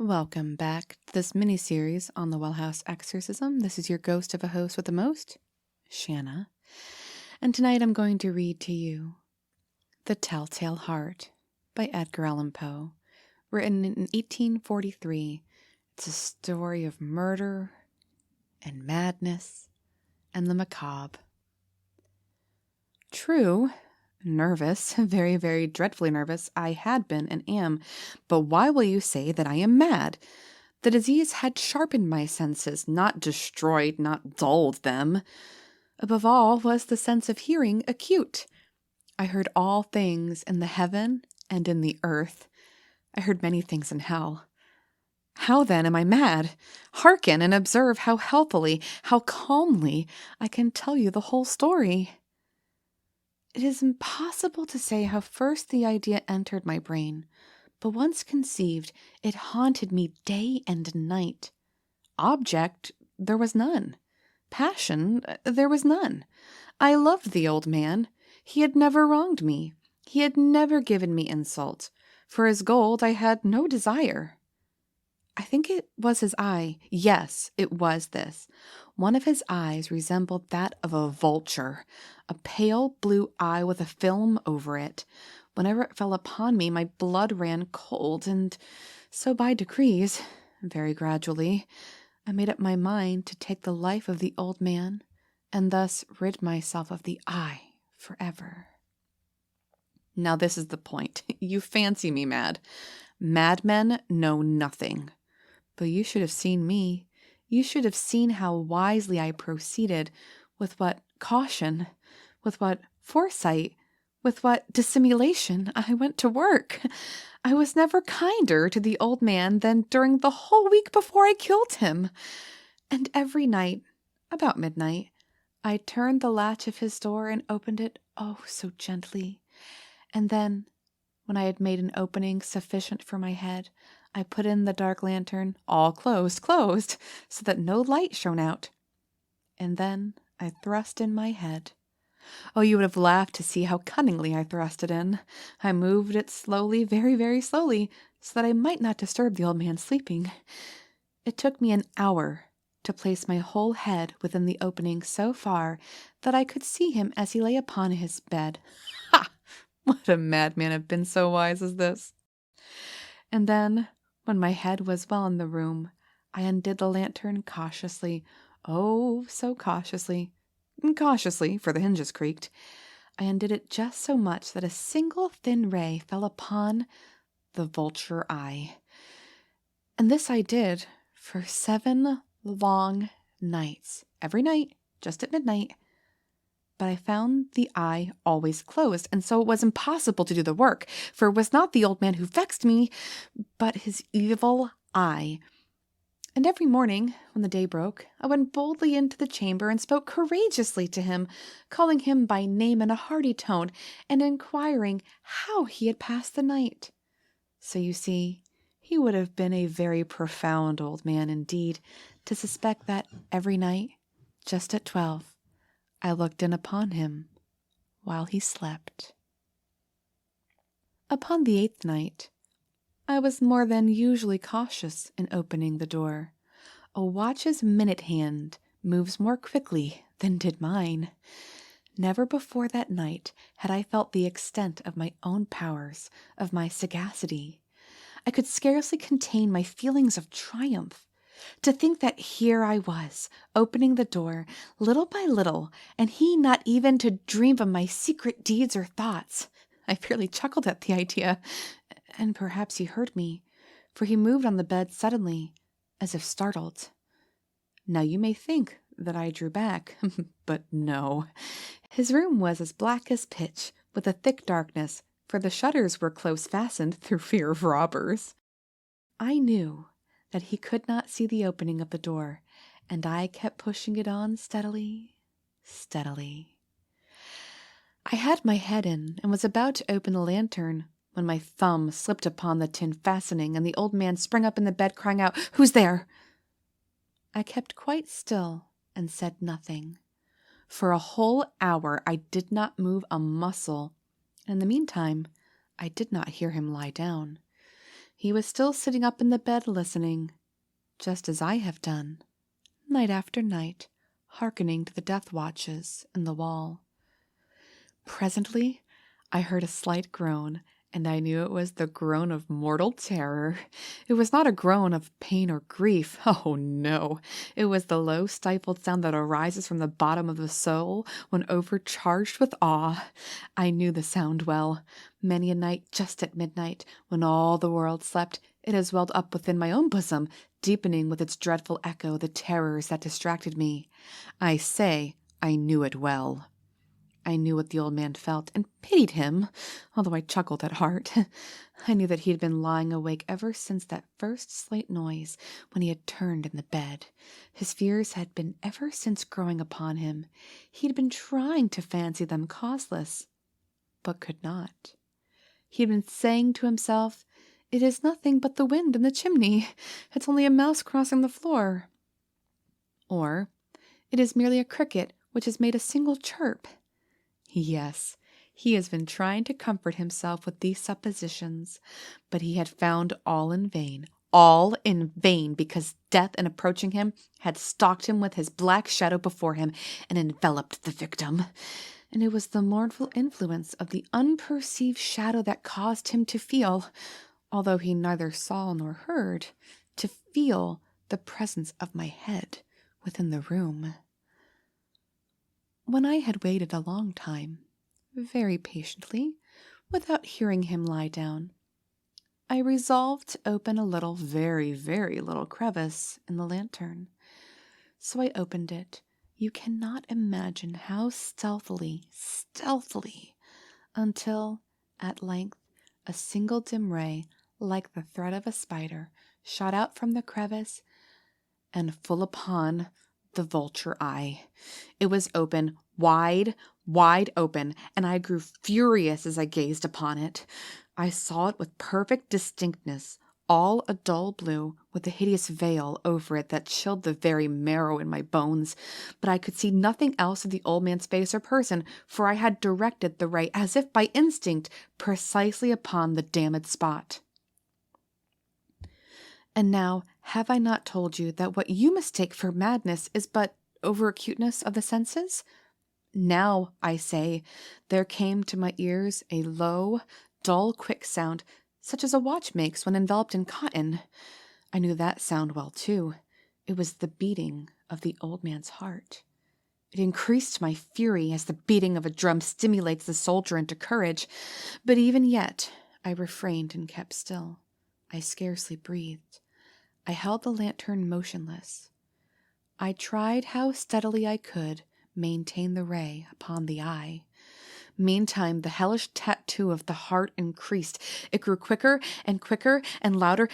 Welcome back to this mini-series on the Well House Exorcism. This is your ghost of a host with the most, Shanna. And tonight I'm going to read to you The Telltale Heart by Edgar Allan Poe, written in 1843. It's a story of murder and madness and the macabre. True, nervous, very, very dreadfully nervous, I had been and am, but why will you say that I am mad? The disease had sharpened my senses, not destroyed, not dulled them. Above all was the sense of hearing acute. I heard all things in the heaven and in the earth. I heard many things in hell. How then am I mad? Hearken and observe how healthily, how calmly I can tell you the whole story. It is impossible to say how first the idea entered my brain, but once conceived, it haunted me day and night. Object, there was none. Passion, there was none. I loved the old man. He had never wronged me. He had never given me insult. For his gold I had no desire. I think it was his eye. Yes, it was this. One of his eyes resembled that of a vulture, a pale blue eye with a film over it. Whenever it fell upon me, my blood ran cold, and so by degrees, very gradually, I made up my mind to take the life of the old man, and thus rid myself of the eye forever. Now this is the point. You fancy me mad. Madmen know nothing. But you should have seen me. You should have seen how wisely I proceeded, with what caution, with what foresight, with what dissimulation I went to work. I was never kinder to the old man than during the whole week before I killed him. And every night, about midnight, I turned the latch of his door and opened it, oh, so gently. And then, when I had made an opening sufficient for my head, I put in the dark lantern, all closed, so that no light shone out. And then I thrust in my head. Oh, you would have laughed to see how cunningly I thrust it in. I moved it slowly, very, very slowly, so that I might not disturb the old man sleeping. It took me an hour to place my whole head within the opening so far that I could see him as he lay upon his bed. Ha! Would a madman have been so wise as this? And then, when my head was well in the room, I undid the lantern cautiously, oh, so cautiously, for the hinges creaked. I undid it just so much that a single thin ray fell upon the vulture eye. And this I did for 7 long nights, every night, just at midnight. But I found the eye always closed, and so it was impossible to do the work, for it was not the old man who vexed me, but his evil eye. And every morning, when the day broke, I went boldly into the chamber and spoke courageously to him, calling him by name in a hearty tone, and inquiring how he had passed the night. So you see, he would have been a very profound old man indeed, to suspect that every night, just at 12, I looked in upon him while he slept. Upon the 8th night, I was more than usually cautious in opening the door. A watch's minute hand moves more quickly than did mine. Never before that night had I felt the extent of my own powers, of my sagacity. I could scarcely contain my feelings of triumph. To think that here I was, opening the door, little by little, and he not even to dream of my secret deeds or thoughts. I fairly chuckled at the idea, and perhaps he heard me, for he moved on the bed suddenly, as if startled. Now you may think that I drew back, but no. His room was as black as pitch, with a thick darkness, for the shutters were close fastened through fear of robbers. I knew that he could not see the opening of the door, and I kept pushing it on steadily. I had my head in, and was about to open the lantern, when my thumb slipped upon the tin fastening, and the old man sprang up in the bed, crying out, "Who's there?" I kept quite still, and said nothing. For a whole hour I did not move a muscle, and in the meantime I did not hear him lie down. He was still sitting up in the bed listening, just as I have done, night after night, hearkening to the death watches in the wall. Presently, I heard a slight groan, and I knew it was the groan of mortal terror. It was not a groan of pain or grief. Oh, no. It was the low, stifled sound that arises from the bottom of the soul when overcharged with awe. I knew the sound well. Many a night, just at midnight, when all the world slept, it has welled up within my own bosom, deepening with its dreadful echo the terrors that distracted me. I say I knew it well. I knew what the old man felt, and pitied him, although I chuckled at heart. I knew that he had been lying awake ever since that first slight noise, when he had turned in the bed. His fears had been ever since growing upon him. He had been trying to fancy them causeless, but could not. He had been saying to himself, "It is nothing but the wind in the chimney. It's only a mouse crossing the floor." Or, "It is merely a cricket which has made a single chirp." Yes, he has been trying to comfort himself with these suppositions, but he had found all in vain, because death, in approaching him, had stalked him with his black shadow before him and enveloped the victim. And it was the mournful influence of the unperceived shadow that caused him to feel, although he neither saw nor heard, to feel the presence of my head within the room. When I had waited a long time, very patiently, without hearing him lie down, I resolved to open a little, very, very little crevice in the lantern. So I opened it. You cannot imagine how stealthily, until, at length, a single dim ray, like the thread of a spider, shot out from the crevice and full upon the vulture eye. It was open, wide open, and I grew furious as I gazed upon it. I saw it with perfect distinctness, all a dull blue, with a hideous veil over it that chilled the very marrow in my bones. But I could see nothing else of the old man's face or person, for I had directed the ray, as if by instinct, precisely upon the damned spot. And now, have I not told you that what you mistake for madness is but over-acuteness of the senses? Now, I say, there came to my ears a low, dull, quick sound, such as a watch makes when enveloped in cotton. I knew that sound well, too. It was the beating of the old man's heart. It increased my fury, as the beating of a drum stimulates the soldier into courage. But even yet, I refrained and kept still. I scarcely breathed. I held the lantern motionless. I tried how steadily I could maintain the ray upon the eye. Meantime, the hellish tattoo of the heart increased. It grew quicker and quicker and louder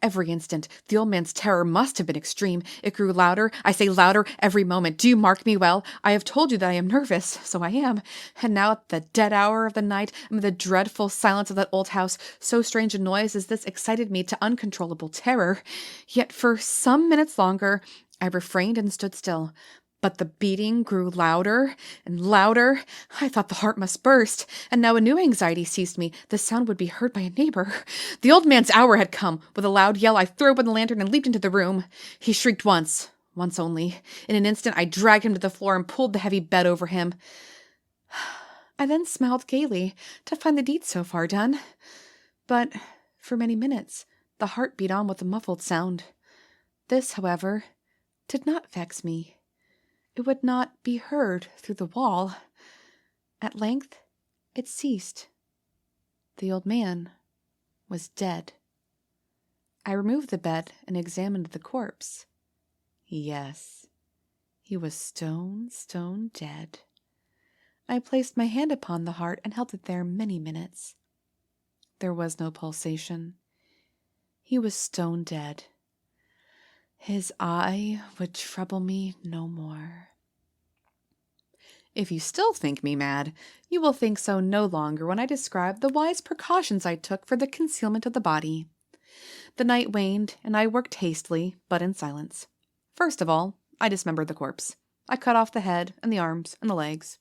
every instant. The old man's terror must have been extreme. It grew louder, I say louder, every moment. Do you mark me well? I have told you that I am nervous, so I am. And now at the dead hour of the night, amid the dreadful silence of that old house, so strange a noise as this excited me to uncontrollable terror. Yet for some minutes longer, I refrained and stood still. But the beating grew louder and louder. I thought the heart must burst, and now a new anxiety seized me. The sound would be heard by a neighbor. The old man's hour had come. With a loud yell, I threw open the lantern and leaped into the room. He shrieked once only. In an instant, I dragged him to the floor and pulled the heavy bed over him. I then smiled gaily to find the deed so far done. But for many minutes, the heart beat on with a muffled sound. This, however, did not vex me. It would not be heard through the wall. At length, it ceased. The old man was dead. I removed the bed and examined the corpse. Yes, he was stone dead. I placed my hand upon the heart and held it there many minutes. There was no pulsation. He was stone dead. His eye would trouble me no more. If you still think me mad, you will think so no longer when I describe the wise precautions I took for the concealment of the body. The night waned, and I worked hastily, but in silence. First of all, I dismembered the corpse. I cut off the head and the arms and the legs.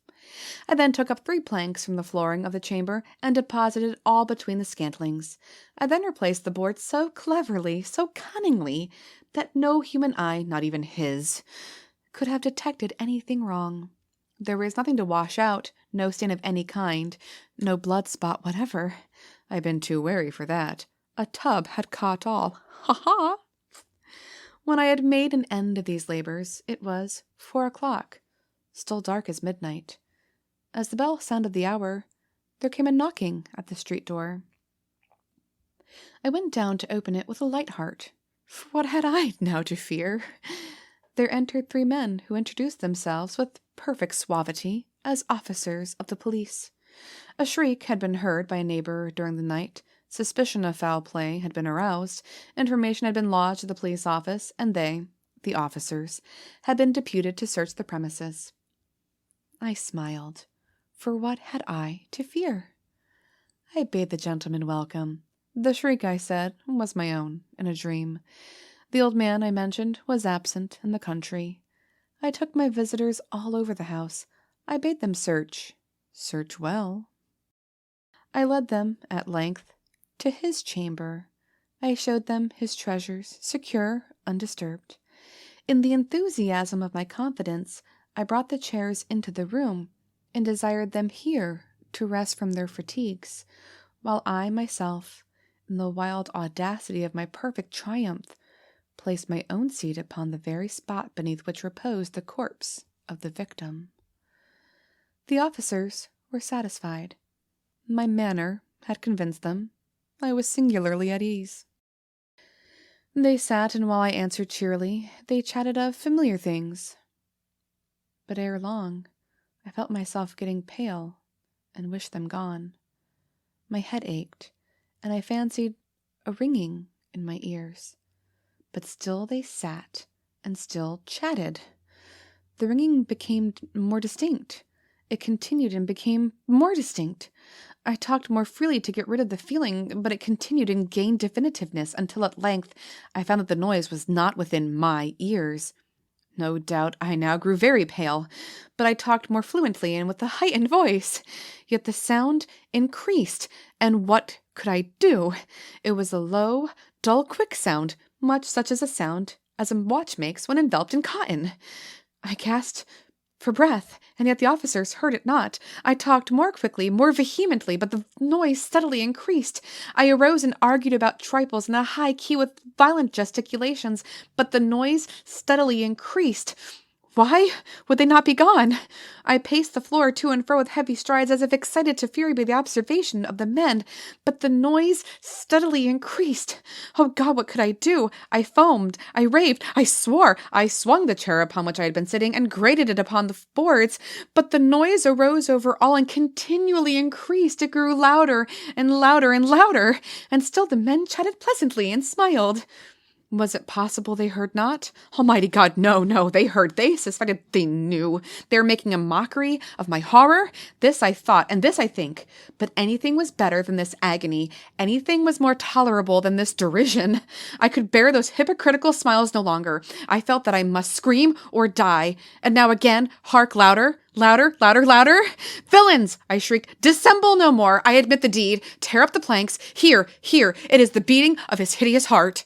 I then took up 3 planks from the flooring of the chamber and deposited all between the scantlings. I then replaced the boards so cleverly, so cunningly, that no human eye, not even his, could have detected anything wrong. There was nothing to wash out, no stain of any kind, no blood spot whatever. I'd been too wary for that. A tub had caught all. Ha ha! When I had made an end of these labors, it was 4 o'clock, still dark as midnight. As the bell sounded the hour, there came a knocking at the street door. I went down to open it with a light heart, for what had I now to fear? There entered 3 men who introduced themselves with perfect suavity as officers of the police. A shriek had been heard by a neighbor during the night. Suspicion of foul play had been aroused, information had been lodged at the police office, and they, the officers, had been deputed to search the premises. I smiled, for what had I to fear? I bade the gentleman welcome. The shriek, I said, was my own, in a dream. The old man, I mentioned, was absent in the country. I took my visitors all over the house. I bade them search well. I led them, at length, to his chamber. I showed them his treasures, secure, undisturbed. In the enthusiasm of my confidence, I brought the chairs into the room, and desired them here to rest from their fatigues, while I myself, in the wild audacity of my perfect triumph, placed my own seat upon the very spot beneath which reposed the corpse of the victim. The officers were satisfied. My manner had convinced them. I was singularly at ease. They sat, and while I answered cheerily, they chatted of familiar things. But ere long, I felt myself getting pale, and wished them gone. My head ached, and I fancied a ringing in my ears. But still they sat, and still chatted. The ringing became more distinct. It continued and became more distinct. I talked more freely to get rid of the feeling, but it continued and gained definitiveness until at length I found that the noise was not within my ears. No doubt I now grew very pale, but I talked more fluently and with a heightened voice. Yet the sound increased, and what could I do? It was a low, dull, quick sound, much such as a sound as a watch makes when enveloped in cotton. I gasped for breath, and yet the officers heard it not. I talked more quickly, more vehemently, but the noise steadily increased. I arose and argued about trifles in a high key with violent gesticulations, but the noise steadily increased. Why would they not be gone? I paced the floor to and fro with heavy strides, as if excited to fury by the observation of the men, but the noise steadily increased. Oh God, what could I do? I foamed, I raved, I swore. I swung the chair upon which I had been sitting and grated it upon the boards, but the noise arose over all and continually increased. It grew louder and louder and louder, and still the men chatted pleasantly and smiled. Was it possible they heard not? Almighty God, no, they heard, they suspected, they knew. They were making a mockery of my horror. This I thought, and this I think. But anything was better than this agony. Anything was more tolerable than this derision. I could bear those hypocritical smiles no longer. I felt that I must scream or die. And now again, hark, louder. Louder, louder, louder! Villains! I shrieked. Dissemble no more. I admit the deed. Tear up the planks. Here, it is the beating of his hideous heart.